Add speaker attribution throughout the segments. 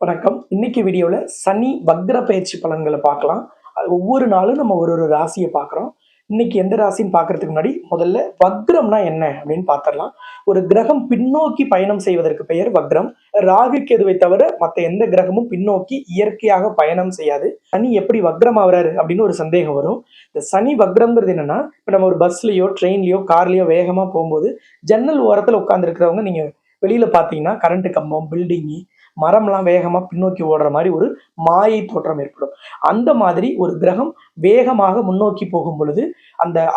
Speaker 1: வணக்கம். இன்னைக்கு வீடியோல சனி வக்ர பயிற்சி பலன்களை பார்க்கலாம். ஒவ்வொரு நாளும் நம்ம ஒரு ராசியை பார்க்குறோம். இன்னைக்கு எந்த ராசின்னு பார்க்கறதுக்கு முன்னாடி முதல்ல வக்ரம்னா என்ன அப்படின்னு பார்த்துடலாம். ஒரு கிரகம் பின்னோக்கி பயணம் செய்வதற்கு பெயர் வக்ரம். ராகு கேதுவை தவிர மற்ற எந்த கிரகமும் பின்னோக்கி இயற்கையாக பயணம் செய்யாது. சனி எப்படி வக்ரம் ஆகுறாரு அப்படின்னு ஒரு சந்தேகம் வரும். இந்த சனி வக்ரம்ங்கிறது என்னன்னா, இப்போ நம்ம ஒரு பஸ்லயோ ட்ரெயின்லயோ கார்லயோ வேகமா போகும்போது ஜன்னல் ஓரத்துல உட்கார்ந்து இருக்கிறவங்க நீங்க வெளியில பார்த்தீங்கன்னா கரண்ட் கம்பம், பில்டிங்கு, மரம்லாம் வேகமா பின்னோக்கி ஓடுற மாதிரி ஒரு மாயை தோற்றம் ஏற்படும். அந்த மாதிரி ஒரு கிரகம் வேகமாக முன்னோக்கி போகும் பொழுது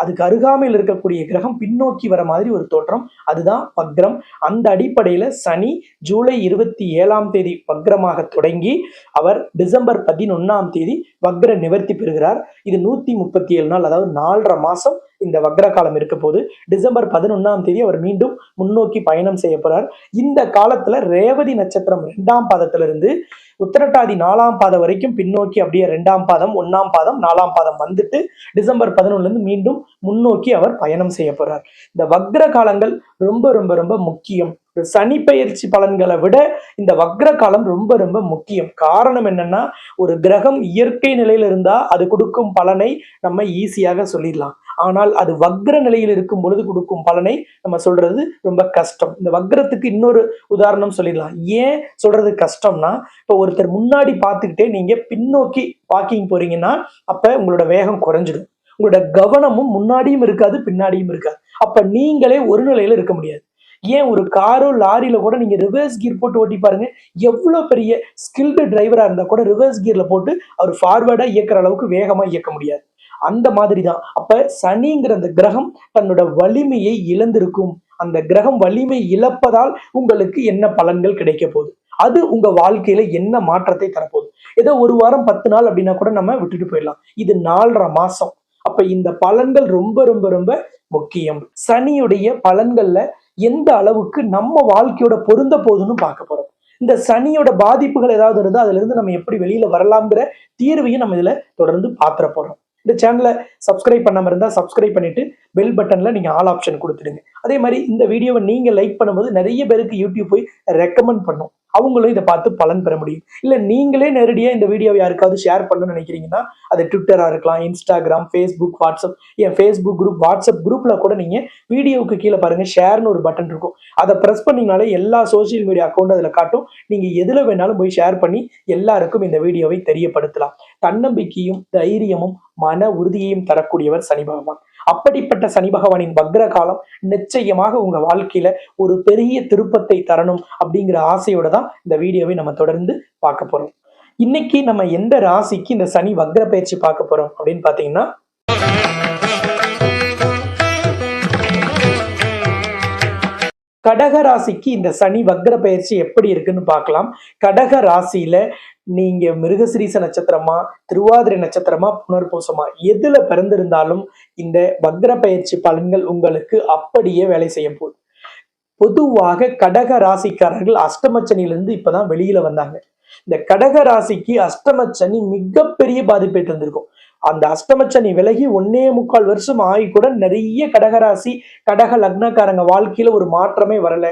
Speaker 1: அதுக்கு அருகாமையில் இருக்கக்கூடிய கிரகம் பின்னோக்கி வர மாதிரி ஒரு தோற்றம், அதுதான் வக்ரம். அந்த அடிப்படையில சனி ஜூலை 27 வக்ரமாக தொடங்கி அவர் டிசம்பர் 11 வக்ர நிவர்த்தி பெறுகிறார். இது 137 நாள், அதாவது 4.5 மாசம் இந்த வக்ர காலம் இருக்க போது. டிசம்பர் 11 அவர் மீண்டும் முன்னோக்கி பயணம் செய்ய போறார். இந்த காலத்துல ரேவதி நட்சத்திரம் 2ஆம் பாதத்திலிருந்து உத்திரட்டாதி 4ஆம் பாதம் வரைக்கும் பின்னோக்கி அப்படியே 2ஆம் பாதம், 1ஆம் பாதம், 4ஆம் பாதம் வந்துட்டு டிசம்பர் 11 மீண்டும் முன்னோக்கி அவர் பயணம் செய்ய போறார். இந்த வக்ர காலங்கள் ரொம்ப ரொம்ப ரொம்ப முக்கியம். சனி பயிற்சி பலன்களை விட இந்த வக்ர காலம் ரொம்ப ரொம்ப முக்கியம். காரணம் என்னன்னா, ஒரு கிரகம் இயற்கை நிலையில இருந்தா அது கொடுக்கும் பலனை நம்ம ஈஸியாக சொல்லிடலாம். ஆனால் அது வக்ர நிலையில் இருக்கும் பொழுது கொடுக்கும் பலனை நம்ம சொல்றது ரொம்ப கஷ்டம். இந்த வக்ரத்துக்கு இன்னொரு உதாரணம் சொல்லிடலாம். ஏன் சொல்றது கஷ்டம்னா, இப்போ ஒருத்தர் முன்னாடி பார்த்துக்கிட்டே நீங்க பின்னோக்கி வாக்கிங் போறீங்கன்னா அப்ப உங்களோட வேகம் குறைஞ்சிடும். உங்களோட கவனமும் முன்னாடியும் இருக்காது, பின்னாடியும் இருக்காது. அப்ப நீங்களே ஒரு நிலையில இருக்க முடியாது. ஏன் ஒரு காரோ லாரியில கூட நீங்க ரிவர்ஸ் கியர் போட்டு ஓட்டி பாருங்க. எவ்வளவு பெரிய ஸ்கில்டு டிரைவரா இருந்தா கூட ரிவர்ஸ் கியர்ல போட்டு அவர் ஃபார்வர்டா இயக்குற அளவுக்கு வேகமா இயக்க முடியாது. அந்த மாதிரி தான். அப்ப சனிங்கிற அந்த கிரகம் தன்னோட வலிமையை இழந்திருக்கும். அந்த கிரகம் வலிமை இழப்பதால் உங்களுக்கு என்ன பலன்கள் கிடைக்க போகுது, அது உங்க வாழ்க்கையில என்ன மாற்றத்தை தரப்போகுது. ஏதோ ஒரு வாரம் 10 நாள் அப்படின்னா கூட நம்ம விட்டுட்டு போயிடலாம். இது 4.5 மாசம். அப்ப இந்த பலன்கள் ரொம்ப ரொம்ப ரொம்ப முக்கியம். சனியுடைய பலன்கள்ல எந்த அளவுக்கு நம்ம வாழ்க்கையோட பொருந்த போகுதுன்னு பார்க்க போறோம். இந்த சனியோட பாதிப்புகள் ஏதாவது இருந்தா அதுல இருந்து நம்ம எப்படி வெளியில வரலாம்ங்கிற தீர்வையும் நம்ம இதுல தொடர்ந்து பாத்திர போறோம். இந்த சேனலை சப்ஸ்கிரைப் பண்ணாம இருந்தா சப்ஸ்கிரைப் பண்ணிட்டு பெல் பட்டன்ல நீங்க ஆல் ஆப்ஷன் கொடுத்துடுங்க. அதே மாதிரி இந்த வீடியோவை நீங்க லைக் பண்ணும்போது நிறைய பேருக்கு யூடியூப் போய் ரெக்கமெண்ட் பண்ணும். அவங்களும் இதை பார்த்து பலன் பெற முடியும். இல்ல நீங்களே நேரடியா இந்த வீடியோவை யாருக்காவது ஷேர் பண்ணணும்னு நினைக்கிறீங்கன்னா அது ட்விட்டரா இருக்கலாம், இன்ஸ்டாகிராம், ஃபேஸ்புக், வாட்ஸ்அப். என் ஃபேஸ்புக் குரூப், வாட்ஸ்அப் குரூப்ல கூட நீங்க வீடியோவுக்கு கீழே பாருங்க, ஷேர்னு ஒரு பட்டன் இருக்கும். அதை பிரஸ் பண்ணீங்கனாலே எல்லா சோசியல் மீடியா அக்கௌண்ட் அதுல காட்டும். நீங்க எதுல வேணாலும் போய் ஷேர் பண்ணி எல்லாருக்கும் இந்த வீடியோவை தெரியப்படுத்தலாம். தன்னம்பிக்கையும் தைரியமும் மன உறுதியையும் தரக்கூடியவர் சனி பகவான். அப்படிப்பட்ட சனி பகவானின் வக்ர காலம் நிச்சயமாக உங்க வாழ்க்கையில ஒரு பெரிய திருப்பத்தை தரணும் அப்படிங்கிற ஆசையோட தான் இந்த வீடியோவை நம்ம தொடர்ந்து பார்க்க போறோம். இன்னைக்கு நம்ம எந்த ராசிக்கு இந்த சனி வக்ர பயிற்சி பார்க்க போறோம் அப்படின்னு பாத்தீங்கன்னா, கடக ராசிக்கு இந்த சனி வக்ர பயிற்சி எப்படி இருக்குன்னு பார்க்கலாம். கடக ராசியில நீங்க மிருகசிரீச நட்சத்திரமா, திருவாதிரை நட்சத்திரமா, புனர்பூசமா எதுல பிறந்திருந்தாலும் இந்த வக்ர பயிற்சி பலன்கள் உங்களுக்கு அப்படியே வேலை செய்ய போகுது. பொதுவாக கடக ராசிக்காரர்கள் அஷ்டமச்சனிலிருந்து இப்பதான் வெளியில வந்தாங்க. இந்த கடக ராசிக்கு அஷ்டமச்சனி மிகப்பெரிய பாதிப்பை தந்திருக்கும். அந்த அஷ்டமச்சனி விலகி 1.25 வருஷம் ஆகி கூட நிறைய கடகராசி கடக லக்னக்காரங்க வாழ்க்கையில ஒரு மாற்றமே வரல,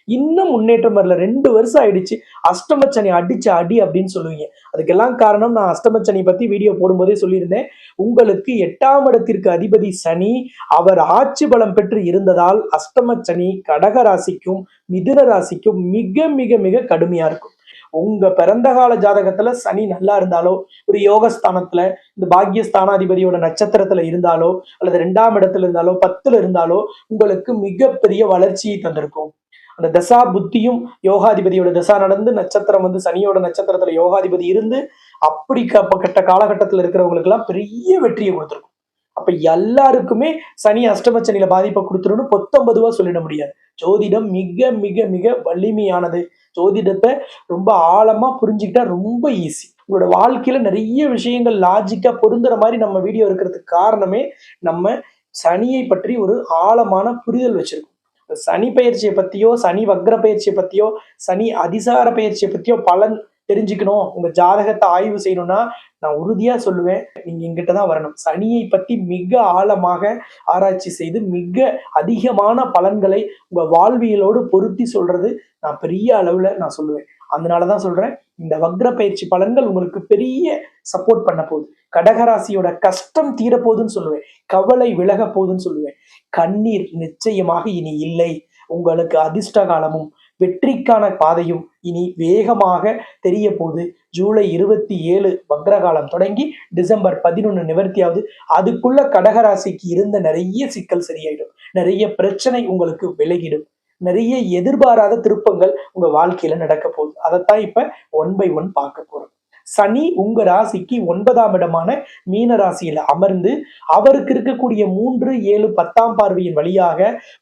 Speaker 1: இன்னும் முன்னேற்றம் வரல. 2 வருஷம் ஆயிடுச்சு. அஷ்டமச்சனி அடிச்ச அடி அப்படின்னு சொல்லுவீங்க. அதுக்கெல்லாம் காரணம் நான் அஷ்டமச்சனி பத்தி வீடியோ போடும்போதே சொல்லியிருந்தேன். உங்களுக்கு 8ஆம் இடத்திற்கு அதிபதி சனி அவர் ஆட்சி பலம் பெற்று இருந்ததால் அஷ்டமச்சனி கடக ராசிக்கும் மிதுன ராசிக்கும் மிக மிக மிக கடுமையா இருக்கும். உங்க பிறந்த கால ஜாதகத்துல சனி நல்லா இருந்தாலோ, ஒரு யோகஸ்தானத்துல இந்த பாக்கியஸ்தானாதிபதியோட நட்சத்திரத்துல இருந்தாலோ, அல்லது 2ஆம் இடத்துல இருந்தாலோ, 10ல இருந்தாலோ உங்களுக்கு மிகப்பெரிய வளர்ச்சியை தந்திருக்கும். அந்த தசா புத்தியும் யோகாதிபதியோட தசா நடந்து நட்சத்திரம் சனியோட நட்சத்திரத்துல யோகாதிபதி இருந்து அப்படி கட்ட காலகட்டத்துல இருக்கிறவங்களுக்கு எல்லாம் பெரிய வெற்றியை கொடுத்துருக்கும். அப்ப எல்லாருக்குமே சனி அஷ்டமச்சனியில பாதிப்பை கொடுத்துருன்னு 19 சொல்லிட முடியாது. ஜோதிடம் மிக மிக மிக வலிமையானது. ஜோதிடத்தை ரொம்ப ஆழமா புரிஞ்சுக்கிட்டா ரொம்ப ஈஸி. உங்களோட வாழ்க்கையில நிறைய விஷயங்கள் லாஜிக்கா பொருந்துற மாதிரி நம்ம வீடியோ இருக்கிறதுக்கு காரணமே நம்ம சனியை பற்றி ஒரு ஆழமான புரிதல் வச்சிருக்கோம். சனி பயிற்சியை பத்தியோ, சனி வக்ர பயிற்சியை பத்தியோ, சனி அதிசார பயிற்சியை பத்தியோ பலன் தெரிஞ்சுக்கணும், உங்க ஜாதகத்தை ஆய்வு செய்யணும்னா நான் உறுதியா சொல்லுவேன், நீங்க எங்கிட்ட தான் வரணும். சனியை பத்தி மிக ஆழமாக ஆராய்ச்சி செய்து மிக அதிகமான பலன்களை உங்க வாழ்வியலோடு பொருத்தி சொல்றது நான் பெரிய அளவுல நான் சொல்லுவேன். அதனாலதான் சொல்றேன், இந்த வக்ர பயிற்சி பலன்கள் உங்களுக்கு பெரிய சப்போர்ட் பண்ண போகுது. கடகராசியோட கஷ்டம் தீரப்போகுதுன்னு சொல்லுவேன், கவலை விலக போகுதுன்னு சொல்லுவேன். கண்ணீர் நிச்சயமாக இனி இல்லை. உங்களுக்கு அதிர்ஷ்ட காலமும் வெற்றிக்கான பாதையும் இனி வேகமாக தெரிய போகுது. ஜூலை 27 வக்ரகாலம் தொடங்கி டிசம்பர் 11 நிவர்த்தியாவது. அதுக்குள்ள கடகராசிக்கு இருந்த நிறைய சிக்கல் சரியாயிடும், நிறைய பிரச்சனை உங்களுக்கு விலகிடும், நிறைய எதிர்பாராத திருப்பங்கள் உங்க வாழ்க்கையில நடக்க போகுது. அதைத்தான் இப்ப 1 by 1 பார்க்க போறோம். சனி உங்க ராசிக்கு 9ஆம் இடமான மீன ராசியில அமர்ந்து அவருக்கு இருக்கக்கூடிய 3, 7, 10ஆம் பார்வையின் வழியாக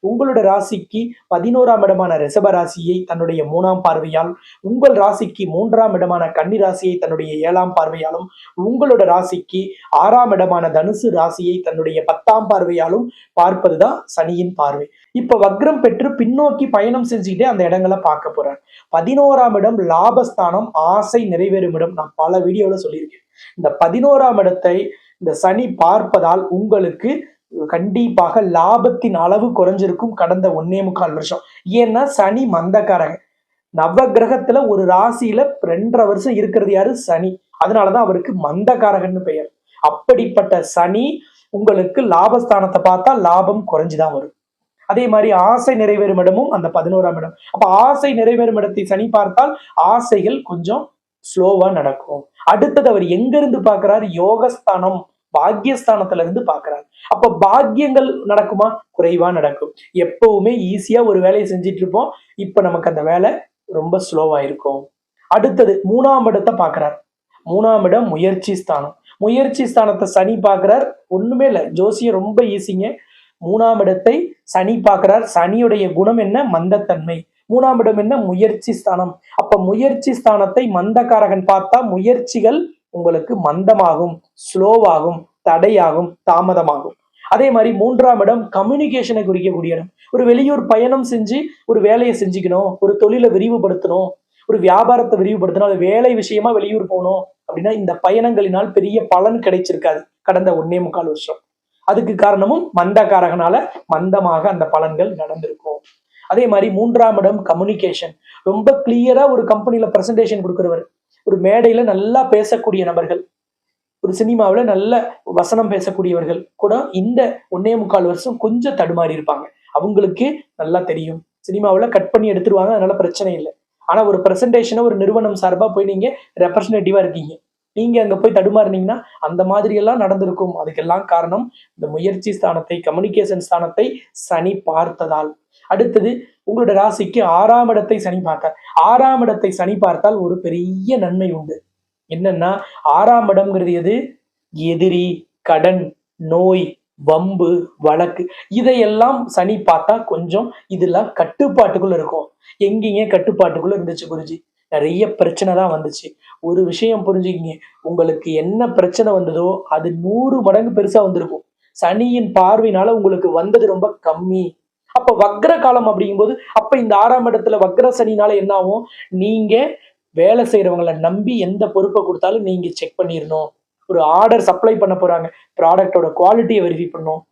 Speaker 1: உங்களோட ராசிக்கு 11ஆம் இடமான ரிஷப ராசியை தன்னுடைய 3ஆம் பார்வையால், உங்கள் ராசிக்கு 3ஆம் இடமான கன்னி ராசியை தன்னுடைய 7ஆம் பார்வையாலும், உங்களோட ராசிக்கு 6ஆம் இடமான தனுசு ராசியை தன்னுடைய 10ஆம் பார்வையாலும் பார்ப்பதுதான் சனியின் பார்வை. இப்ப வக்ரம் பெற்று பின்னோக்கி பயணம் செஞ்சுக்கிட்டே அந்த இடங்களை பார்க்க போறார். 11ஆம் இடம் லாபஸ்தானம், ஆசை நிறைவேறும் இடம். நான் பல வீடியோல சொல்லியிருக்கேன். இந்த 11ஆம் இடத்தை இந்த சனி பார்ப்பதால் உங்களுக்கு கண்டிப்பாக லாபத்தின் அளவு குறைஞ்சிருக்கும் கடந்த 1.25 வருஷம். ஏன்னா சனி மந்தக்காரங்க. நவ கிரகத்துல ஒரு ராசியில 2.5 வருஷம் இருக்கிறது யாரு? சனி. அதனாலதான் அவருக்கு மந்தக்காரகன்னு பெயர். அப்படிப்பட்ட சனி உங்களுக்கு லாபஸ்தானத்தை பார்த்தா லாபம் குறைஞ்சுதான் வரும். அதே மாதிரி ஆசை நிறைவேறும் இடமும் அந்த 11ஆம் இடம். அப்ப ஆசை நிறைவேறும் இடத்தை சனி பார்த்தால் ஆசைகள் கொஞ்சம் ஸ்லோவா நடக்கும். அடுத்தது அவர் எங்க இருந்து பார்க்கிறார்? யோகஸ்தானம், பாக்யஸ்தானத்துல இருந்து பார்க்கிறார். அப்ப பாக்கியங்கள் நடக்குமா? குறைவா நடக்கும். எப்பவுமே ஈஸியா ஒரு வேலையை செஞ்சுட்டு இருப்போம், இப்ப நமக்கு அந்த வேலை ரொம்ப ஸ்லோவா இருக்கும். அடுத்தது 3ஆம் இடத்தை பார்க்கிறார். 3ஆம் இடம் முயற்சி ஸ்தானம். முயற்சி ஸ்தானத்தை சனி பார்க்கிறார். ஒண்ணுமே இல்லை, ஜோசியம் ரொம்ப ஈஸிங்க. 3ஆம் இடத்தை சனி பார்க்கிறார். சனியுடைய குணம் என்ன? மந்தத்தன்மை. 3ஆம் இடம் என்ன? முயற்சி ஸ்தானம். அப்ப முயற்சி ஸ்தானத்தை மந்தக்காரகன் பார்த்தா முயற்சிகள் உங்களுக்கு மந்தமாகும், ஸ்லோவாகும், தடையாகும், தாமதமாகும். அதே மாதிரி 3ஆம் இடம் கம்யூனிகேஷனை குறிக்கக்கூடிய இடம். ஒரு வெளியூர் பயணம் செஞ்சு ஒரு வேலையை செஞ்சுக்கணும், ஒரு தொழிலை விரிவுபடுத்தணும், ஒரு வியாபாரத்தை விரிவுபடுத்தணும், அது வேலை விஷயமா வெளியூர் போகணும் அப்படின்னா இந்த பயணங்களினால் பெரிய பலன் கிடைச்சிருக்காது கடந்த 1.25 வருஷம். அதுக்கு காரணமும் மந்தக்காரகனால மந்தமாக அந்த பலன்கள் நடந்திருக்கும். அதே மாதிரி 3ஆம் இடம் கம்யூனிகேஷன். ரொம்ப கிளியரா ஒரு கம்பெனில பிரசன்டேஷன் கொடுக்கிறவர், ஒரு மேடையில நல்லா பேசக்கூடிய நபர்கள், ஒரு சினிமாவில் நல்ல வசனம் பேசக்கூடியவர்கள் கூட இந்த 1.25 வருஷம் கொஞ்சம் தடுமாறி இருப்பாங்க. அவங்களுக்கு நல்லா தெரியும், சினிமாவில் கட் பண்ணி எடுத்துருவாங்க, அதனால பிரச்சனை இல்லை. ஆனா ஒரு பிரசன்டேஷனை ஒரு நிறுவனம் சார்பா போய் நீங்க ரெப்ரசன்டேட்டிவா இருக்கீங்க, நீங்க அங்க போய் தடுமாறினீங்கன்னா அந்த மாதிரி எல்லாம் நடந்திருக்கும். அதுக்கெல்லாம் காரணம் இந்த முயற்சி ஸ்தானத்தை, கம்யூனிகேஷன் ஸ்தானத்தை சனி பார்த்ததால். அடுத்தது உங்களோட ராசிக்கு 6ஆம் இடத்தை சனி பார்த்தார். 6ஆம் இடத்தை சனி பார்த்தால் ஒரு பெரிய நன்மை உண்டு. என்னன்னா 6ஆம் இடம்ங்கிறது எது? எதிரி, கடன், நோய், வம்பு, வழக்கு, இதையெல்லாம் சனி பார்த்தா கொஞ்சம் இதெல்லாம் கட்டுப்பாட்டுக்குள்ள இருக்கும். எங்கேங்க கட்டுப்பாட்டுக்குள்ள இருந்துச்சு குருஜி? நிறைய பிரச்சனை தான் வந்துச்சு. ஒரு விஷயம் புரிஞ்சுக்கிங்க, உங்களுக்கு என்ன பிரச்சனை வந்ததோ அது 100 மடங்கு பெருசா வந்திருக்கும். சனியின் பார்வையினால உங்களுக்கு வந்தது ரொம்ப கம்மி. அப்ப வக்ர காலம் அப்படிங்கும்போது அப்ப இந்த 6ஆம் இடத்துல வக்ர சனினால என்ன ஆகும்? நீங்க வேலை செய்யறவங்களை நம்பி எந்த பொறுப்பை கொடுத்தாலும் நீங்க செக் பண்ணிடணும். ஒரு ஆர்டர் சப்ளை பண்ண போறாங்க, ப்ராடக்டோட குவாலிட்டியை வெரிஃபை பண்ணணும்.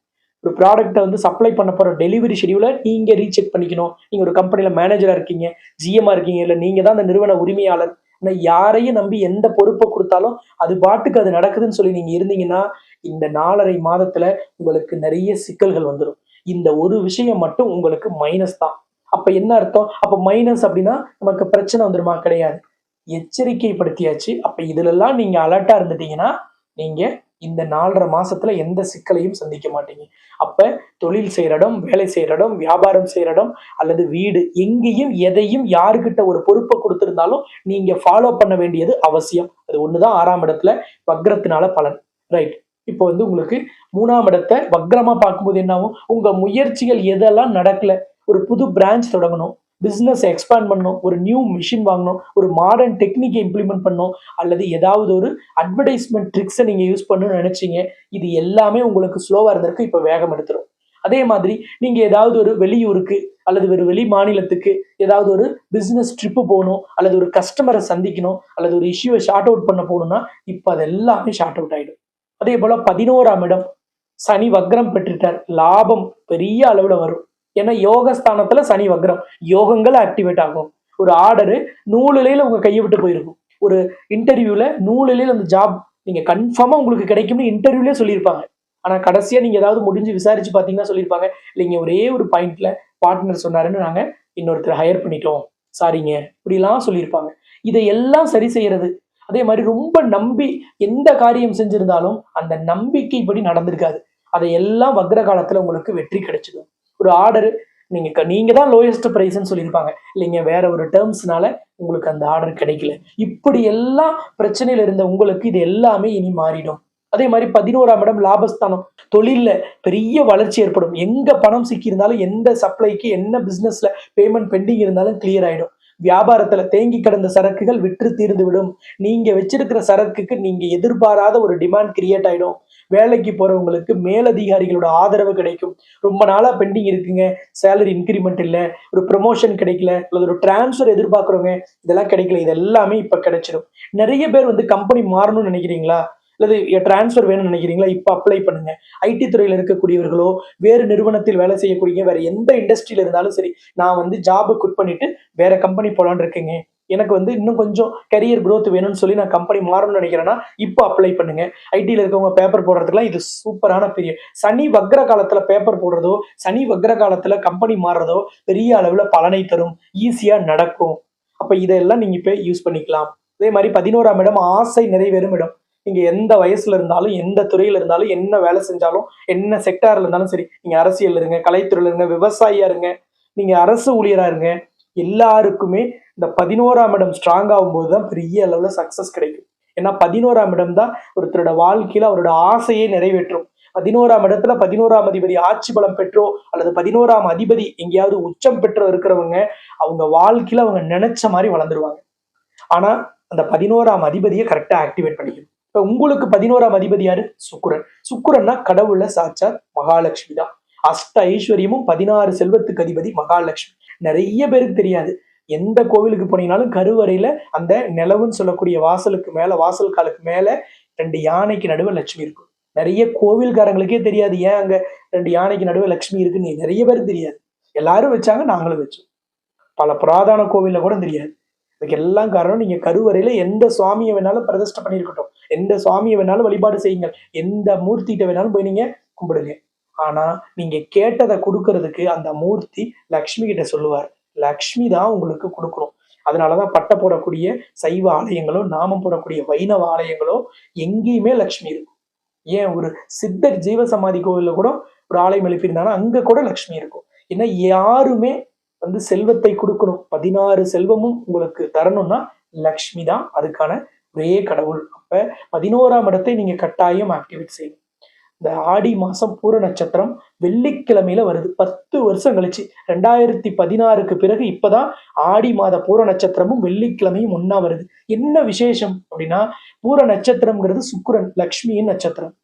Speaker 1: ஒரு ப்ராடக்ட்டை வந்து சப்ளை பண்ண போற டெலிவரி ஷெடியூலை நீங்க ரீசெக் பண்ணிக்கணும். நீங்க ஒரு கம்பெனில மேனேஜரா இருக்கீங்க, ஜிஎம்ஆ இருக்கீங்க, இல்ல நீங்க தான் அந்த நிறுவன உரிமையாளர். யாரையும் நம்பி எந்த பொறுப்பை கொடுத்தாலும் அது பாட்டுக்கு அது நடக்குதுன்னு சொல்லி நீங்க இருந்தீங்கன்னா இந்த 4.5 மாதத்துல உங்களுக்கு நிறைய சிக்கல்கள் வந்துடும். இந்த ஒரு விஷயம் மட்டும் உங்களுக்கு மைனஸ் தான். அப்ப என்ன அர்த்தம்? அப்ப மைனஸ் அப்படின்னா நமக்கு பிரச்சனை வந்துருமா? கிடையாது. எச்சரிக்கைப்படுத்தியாச்சு. அப்ப இதுல எல்லாம் நீங்க அலர்ட்டா இருந்துட்டீங்கன்னா நீங்க இந்த 4.5 மாசத்துல எந்த சிக்கலையும் சந்திக்க மாட்டீங்க. அப்ப தொழில் செய்யற இடம், வேலை செய்யற இடம், வியாபாரம் செய்யற இடம் அல்லது வீடு, எங்கேயும் எதையும் யாருக்கிட்ட ஒரு பொறுப்பை கொடுத்திருந்தாலும் நீங்க ஃபாலோ பண்ண வேண்டியது அவசியம். அது ஒண்ணுதான் 6ஆம் இடத்துல வக்ரத்தினால பலன். ரைட். இப்போ வந்து உங்களுக்கு 3ஆம் இடத்தை வக்ரமா பார்க்கும்போது என்ன ஆகும்? உங்க முயற்சிகள் எதெல்லாம் நடக்கல, ஒரு புது பிரான்ச் தொடங்கணும், பிசினஸ் எக்ஸ்பேண்ட் பண்ணணும், ஒரு நியூ மிஷின் வாங்கணும், ஒரு மாடர்ன் டெக்னிக்கை இம்ப்ளிமெண்ட் பண்ணணும், அல்லது ஏதாவது ஒரு அட்வர்டைஸ்மெண்ட் ட்ரிக்ஸை நீங்க யூஸ் பண்ணணும்னு நினைச்சீங்க, இது எல்லாமே உங்களுக்கு ஸ்லோவா இருந்திருக்கு, இப்ப வேகம் எடுத்துரும். அதே மாதிரி நீங்க ஏதாவது ஒரு வெளியூருக்கு அல்லது ஒரு வெளி மாநிலத்துக்கு ஏதாவது ஒரு பிசினஸ் ட்ரிப்பு போகணும், அல்லது ஒரு கஸ்டமரை சந்திக்கணும், அல்லது ஒரு இஷ்யூவை ஷார்ட் அவுட் பண்ண போகணும்னா இப்ப அது எல்லாமே ஷார்ட் அவுட் ஆயிடும். அதே போல 11ஆம் இடம் சனி வக்ரம் பெற்றுட்டார். லாபம் பெரிய அளவுல வரும். ஏன்னா யோகஸ்தானத்துல சனி வக்ரம், யோகங்கள் ஆக்டிவேட் ஆகும். ஒரு ஆர்டரு நூலிலையில உங்க கையை விட்டு போயிருக்கும். ஒரு இன்டர்வியூல நூலிலையில அந்த ஜாப் நீங்க கன்ஃபார்மா உங்களுக்கு கிடைக்கும்னு இன்டர்வியூலே சொல்லியிருப்பாங்க. ஆனா கடைசியா நீங்க ஏதாவது முடிஞ்சு விசாரிச்சு பாத்தீங்கன்னா சொல்லியிருப்பாங்க, இல்லைங்க ஒரே ஒரு பாயிண்ட்ல பார்ட்னர் சொன்னாருன்னு நாங்க இன்னொருத்தர் ஹையர் பண்ணிட்டோம், சாரிங்க, இப்படிலாம் சொல்லியிருப்பாங்க. இதையெல்லாம் சரி செய்யறது. அதே மாதிரி ரொம்ப நம்பி எந்த காரியம் செஞ்சிருந்தாலும் அந்த நம்பிக்கைப்படி நடந்திருக்காது. அதையெல்லாம் வக்ர காலத்துல உங்களுக்கு வெற்றி கிடைச்சிடும். ஒரு ஆர்டர் நீங்க தான் லோயஸ்ட் பிரைஸ்ன்னு சொல்லியிருப்பாங்க, இல்லைங்க வேற ஒரு டேர்ம்ஸ்னால உங்களுக்கு அந்த ஆர்டர் கிடைக்கல. இப்படி எல்லாம் பிரச்சனையில இருந்த உங்களுக்கு இது எல்லாமே இனி மாறிடும். அதே மாதிரி 11ஆம் இடம் லாபஸ்தானம். தொழில்ல பெரிய வளர்ச்சி ஏற்படும். எங்க பணம் சிக்கி இருந்தாலும், எந்த சப்ளைக்கு என்ன பிசினஸ்ல பேமெண்ட் பெண்டிங் இருந்தாலும் கிளியர் ஆயிடும். வியாபாரத்துல தேங்கி கிடந்த சரக்குகள் விற்று தீர்ந்து விடும். நீங்க வச்சிருக்கிற சரக்குக்கு நீங்க எதிர்பாராத ஒரு டிமாண்ட் கிரியேட் ஆயிடும். வேலைக்கு போறவங்களுக்கு மேலதிகாரிகளோட ஆதரவு கிடைக்கும். ரொம்ப நாளா பெண்டிங் இருக்குங்க, சேலரி இன்கிரிமெண்ட் இல்ல, ஒரு ப்ரொமோஷன் கிடைக்கல, அல்லது ஒரு டிரான்ஸ்ஃபர் எதிர்பார்க்குறவங்க, இதெல்லாம் கிடைக்கல. இது எல்லாமே இப்ப கிடைச்சிடும். நிறைய பேர் கம்பெனி மாறணும்னு நினைக்கிறீங்களா, அல்லது டிரான்ஸ்ஃபர் வேணும்னு நினைக்கிறீங்களா, இப்ப அப்ளை பண்ணுங்க. ஐடி துறையில இருக்கக்கூடியவர்களோ, வேறு நிறுவனத்தில் வேலை செய்யக்கூடிய வேற எந்த இண்டஸ்ட்ரியில இருந்தாலும் சரி, நான் ஜாபை குட் பண்ணிட்டு வேற கம்பெனி போலான்னு இருக்கேங்க, எனக்கு இன்னும் கொஞ்சம் கரியர் growth வேணும்னு சொல்லி நான் கம்பெனி மாறணும்னு நினைக்கிறேன்னா இப்போ அப்ளை பண்ணுங்க. ஐடியில் இருக்கவங்க பேப்பர் போடுறதுக்குலாம் இது சூப்பரான பீரியட். சனி வக்ர காலத்துல பேப்பர் போடுறதோ, சனி வக்ர காலத்துல கம்பெனி மாறுறதோ பெரிய அளவுல பலனை தரும், ஈஸியா நடக்கும். அப்ப இதெல்லாம் நீங்க இப்ப யூஸ் பண்ணிக்கலாம். அதே மாதிரி 11ஆம் இடம் ஆசை நிறைவேறும் இடம். நீங்க எந்த வயசுல இருந்தாலும், எந்த துறையில இருந்தாலும், என்ன வேலை செஞ்சாலும், என்ன செக்டார்ல இருந்தாலும் சரி, நீங்க அரசியல் இருங்க, கலைத்துறையில இருங்க, விவசாயியா இருங்க, நீங்க அரசு ஊழியரா இருங்க, எல்லாருக்குமே இந்த 11ஆம் இடம் ஸ்ட்ராங் ஆகும்போது தான் பெரிய அளவுல சக்சஸ் கிடைக்கும். ஏன்னா 11ஆம் இடம் தான் ஒருத்தரோட வாழ்க்கையில அவரோட ஆசையை நிறைவேற்றும். 11ஆம் இடத்துல 11ஆம் அதிபதி ஆட்சி பலம் பெற்றோ அல்லது 11ஆம் அதிபதி எங்கேயாவது உச்சம் பெற்றோ இருக்கிறவங்க அவங்க வாழ்க்கையில அவங்க நினைச்ச மாதிரி வளர்ந்துருவாங்க. ஆனா அந்த 11ஆம் அதிபதியை கரெக்டா ஆக்டிவேட் பண்ணிக்கணும். இப்ப உங்களுக்கு 11ஆம் அதிபதி யாரு? சுக்கிரன். சுக்கிரன்னா கடவுள்ல சாட்சாத் மகாலட்சுமி தான். அஷ்ட ஐஸ்வர்யமும் 16 செல்வத்துக்கு அதிபதி மகாலட்சுமி. நிறைய பேருக்கு தெரியாது. எந்த கோவிலுக்கு போனீங்கன்னாலும் கருவறையில அந்த நிலவுன்னு சொல்லக்கூடிய வாசலுக்கு மேல, வாசல் காலுக்கு மேல 2 யானைக்கு நடுவே லட்சுமி இருக்கும். நிறைய கோவில்காரங்களுக்கே தெரியாது ஏன் அங்க 2 யானைக்கு நடுவே லட்சுமி இருக்குன்னு. நிறைய பேருக்கு தெரியாது. எல்லாரும் வச்சாங்க, நாங்களும் வச்சோம். பல புராதன கோவில்ல கூட தெரியாது. இதுக்கு எல்லாம் காரணம் நீங்க கருவறையில எந்த சுவாமியை வேணாலும் பிரதிஷ்டை பண்ணியிருக்கட்டும், எந்த சுவாமியை வேணாலும் வழிபாடு செய்யுங்க, எந்த மூர்த்திகிட்ட வேணாலும் போய் நீங்க கும்பிடுங்க. ஆனா நீங்க கேட்டதை கொடுக்கறதுக்கு அந்த மூர்த்தி லக்ஷ்மி கிட்ட சொல்லுவார். லக்ஷ்மி தான் உங்களுக்கு கொடுக்கணும். அதனாலதான் பட்டை போடக்கூடிய சைவ ஆலயங்களோ, நாமம் போடக்கூடிய வைணவ ஆலயங்களோ எங்கேயுமே லக்ஷ்மி இருக்கும். ஏன் ஒரு சித்தர் ஜீவசமாதி கோவில்ல கூட ஒரு ஆலயம் எழுப்பியிருந்தாங்கன்னா அங்க கூட லக்ஷ்மி இருக்கும். ஏன்னா யாருமே செல்வத்தை கொடுக்கணும், 16 செல்வமும் உங்களுக்கு தரணும்னா லக்ஷ்மி தான் அதுக்கான ஒரே கடவுள். அப்ப 11ஆம் இடத்தை நீங்க கட்டாயம் ஆக்டிவேட் செய்யணும். இந்த ஆடி மாசம் பூர நட்சத்திரம் வெள்ளிக்கிழமையில வருது. 10 வருஷம் கழிச்சு 2016க்கு பிறகு இப்பதான் ஆடி மாத பூர நட்சத்திரமும் வெள்ளிக்கிழமையும் ஒன்னா வருது. என்ன விசேஷம் அப்படின்னா, பூர நட்சத்திரம்ங்கிறது சுக்கிரன் லக்ஷ்மியின் நட்சத்திரம்.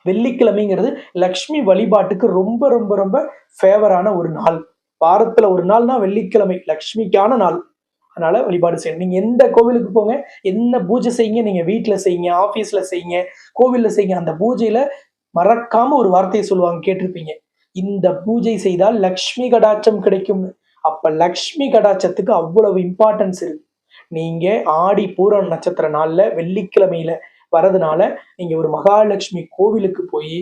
Speaker 1: வெள்ளிக்கிழமைங்கிறது லக்ஷ்மி வழிபாட்டுக்கு ரொம்ப ரொம்ப ரொம்ப ஃபேவரான ஒரு நாள். வாரத்துல ஒரு நாள்னா வெள்ளிக்கிழமை லக்ஷ்மிக்கான நாள். அதனால வழிபாடு செய்யணும். நீங்க எந்த கோவிலுக்கு போங்க, என்ன பூஜை செய்யுங்க, நீங்க வீட்டுல செய்யுங்க, ஆபீஸ்ல செய்யுங்க, கோவில்ல செய்யுங்க, அந்த பூஜையில மறக்காம ஒரு வார்த்தையை சொல்லுவாங்க, கேட்டிருப்பீங்க, இந்த பூஜை செய்தால் லக்ஷ்மி கடாட்சம் கிடைக்கும்னு. அப்ப லக்ஷ்மி கடாட்சத்துக்கு அவ்வளவு இம்பார்ட்டன்ஸ் இருக்கு. நீங்க ஆடி பூர நட்சத்திர நாள்ல வெள்ளிக்கிழமையில வரதுனால நீங்க ஒரு மகாலட்சுமி கோவிலுக்கு போய்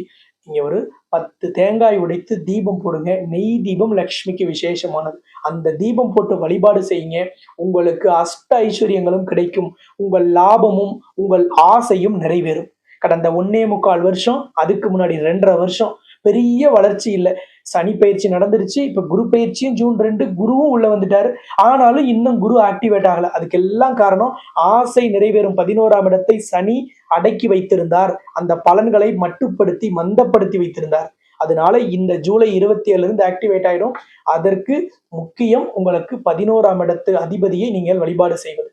Speaker 1: நீங்க ஒரு 10 தேங்காய் உடைத்து தீபம் போடுங்க. நெய் தீபம் லக்ஷ்மிக்கு விசேஷமானது. அந்த தீபம் போட்டு வழிபாடு செய்யுங்க. உங்களுக்கு அஷ்ட ஐஸ்வர்யங்களும் கிடைக்கும். உங்கள் லாபமும் உங்கள் ஆசையும் நிறைவேறும். கடந்த 1.25 வருஷம், அதுக்கு முன்னாடி 2.5 வருஷம் பெரிய வளர்ச்சி இல்லை. சனி பயிற்சி நடந்துருச்சு. இப்ப குரு பயிற்சியும் ஜூன் 2 குருவும் உள்ள வந்துட்டாரு. ஆனாலும் இன்னும் குரு ஆக்டிவேட் ஆகல. அதுக்கு எல்லாம் காரணம் ஆசை நிறைவேறும் 11ஆம் இடத்தை சனி அடக்கி வைத்திருந்தார். அந்த பலன்களை மட்டுப்படுத்தி மந்தப்படுத்தி வைத்திருந்தார். அதனால இந்த ஜூலை 27 இருந்து ஆக்டிவேட் ஆயிடும். அதற்கு முக்கியம் உங்களுக்கு 11ஆம் இடத்து அதிபதியை நீங்கள் வழிபாடு செய்வது.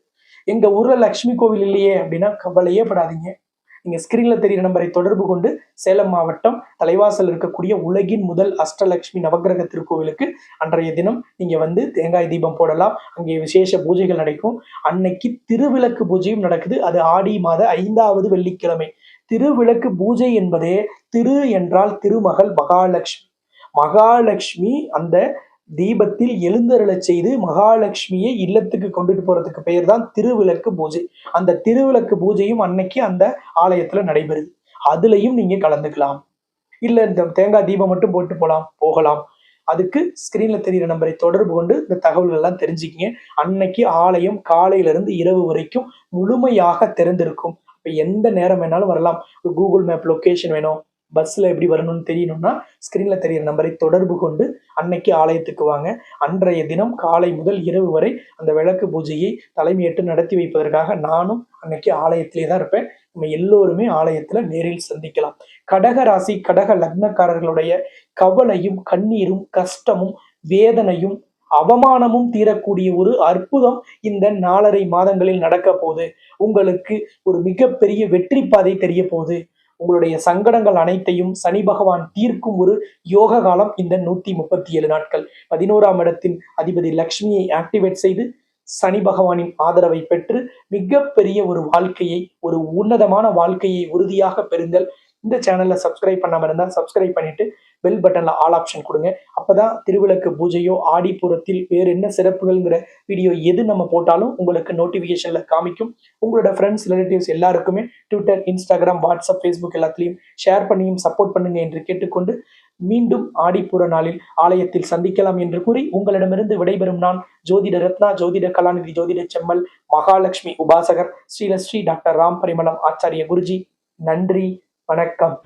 Speaker 1: எங்க ஊர்ல லட்சுமி கோவில் இல்லையே அப்படின்னா கவலையே படாதீங்க. நீங்க ஸ்கிரீன்ல தெரிகிற நம்பரை தொடர்பு கொண்டு சேலம் மாவட்டம் தலைவாசல் இருக்கக்கூடிய உலகின் முதல் அஷ்டலட்சுமி நவகிரக திருக்கோவிலுக்கு அன்றைய தினம் நீங்க தேங்காய் தீபம் போடலாம். அங்கே விசேஷ பூஜைகள் நடக்கும். அன்னைக்கு திருவிளக்கு பூஜையும் நடக்குது. அது ஆடி மாத 5வது வெள்ளிக்கிழமை. திருவிளக்கு பூஜை என்பதே, திரு என்றால் திருமகள் மகாலட்சுமி. மகாலட்சுமி அந்த தீபத்தில் எழுந்தருளச் செய்து மகாலட்சுமியை இல்லத்துக்கு கொண்டுட்டு போறதுக்கு பெயர் தான் திருவிளக்கு பூஜை. அந்த திருவிளக்கு பூஜையும் அன்னைக்கு அந்த ஆலயத்துல நடைபெறுது. அதுலயும் நீங்க கலந்துக்கலாம். இல்ல இந்த தேங்காய் தீபம் மட்டும் போட்டு போகலாம். அதுக்கு ஸ்கிரீன்ல தெரியிற நம்பரை தொடர்பு கொண்டு இந்த தகவல்கள் எல்லாம் தெரிஞ்சுக்கிங்க. அன்னைக்கு ஆலயம் காலையில இருந்து இரவு வரைக்கும் முழுமையாக திறந்திருக்கும். இப்ப எந்த நேரம் வேணாலும் வரலாம். ஒரு கூகுள் மேப் லொகேஷன் வேணும், பஸ்ல எப்படி வரணும்னு தெரியணும்னா ஸ்கிரீன்ல தெரியிற நம்பரை தொடர்பு கொண்டு அன்னைக்கு ஆலயத்துக்கு வாங்க. அன்றைய தினம் காலை முதல் இரவு வரை அந்த விளக்கு பூஜையை தலைமையேற்று நடத்தி வைப்பதற்காக நானும் அன்னைக்கு ஆலயத்திலே தான் இருப்பேன். நம்ம எல்லோருமே ஆலயத்துல நேரில் சந்திக்கலாம். கடக ராசி கடக லக்னக்காரர்களுடைய கவலையும் கண்ணீரும் கஷ்டமும் வேதனையும் அவமானமும் தீரக்கூடிய ஒரு அற்புதம் இந்த 4.5 மாதங்களில் நடக்க போகுது. உங்களுக்கு ஒரு மிகப்பெரிய வெற்றி பாதை தெரிய போகுது. உங்களுடைய சங்கடங்கள் அனைத்தையும் சனி பகவான் தீர்க்கும் ஒரு யோக காலம் இந்த 137 நாட்கள். 11ஆம் இடத்தின் அதிபதி லக்ஷ்மியை ஆக்டிவேட் செய்து சனி பகவானின் ஆதரவை பெற்று மிகப்பெரிய ஒரு வாழ்க்கையை, ஒரு உன்னதமான வாழ்க்கையை உறுதியாக பெறுங்கள். இந்த சேனல்ல சப்ஸ்கிரைப் பண்ணாம இருந்தா சப்ஸ்கிரைப் பண்ணிட்டு பெல் பட்டன்ல ஆல் ஆப்ஷன் கொடுங்க. அப்பதான் திருவிளக்கு பூஜையோ ஆடிப்பூரத்தில் வேறு என்ன சிறப்புகள்ங்கிற வீடியோ எது நம்ம போட்டாலும் உங்களுக்கு நோட்டிபிகேஷன்ல காமிக்கும். உங்களோட ஃப்ரெண்ட்ஸ் ரிலேட்டிவ்ஸ் எல்லாருக்குமே ட்விட்டர், இன்ஸ்டாகிராம், வாட்ஸ்அப், ஃபேஸ்புக் எல்லாத்துலயும் ஷேர் பண்ணியும் சப்போர்ட் பண்ணுங்க என்று கேட்டுக்கொண்டு மீண்டும் ஆடிப்பூர நாளில் ஆலயத்தில் சந்திக்கலாம் என்று கூறி உங்களிடமிருந்து விடைபெறும் நான் ஜோதிட ரத்னா, ஜோதிட கலாநிதி, ஜோதிட செம்மல், மகாலட்சுமி உபாசகர், ஸ்ரீ டாக்டர் ராம் பரிமளம் ஆச்சாரிய குருஜி. நன்றி, வணக்கம்.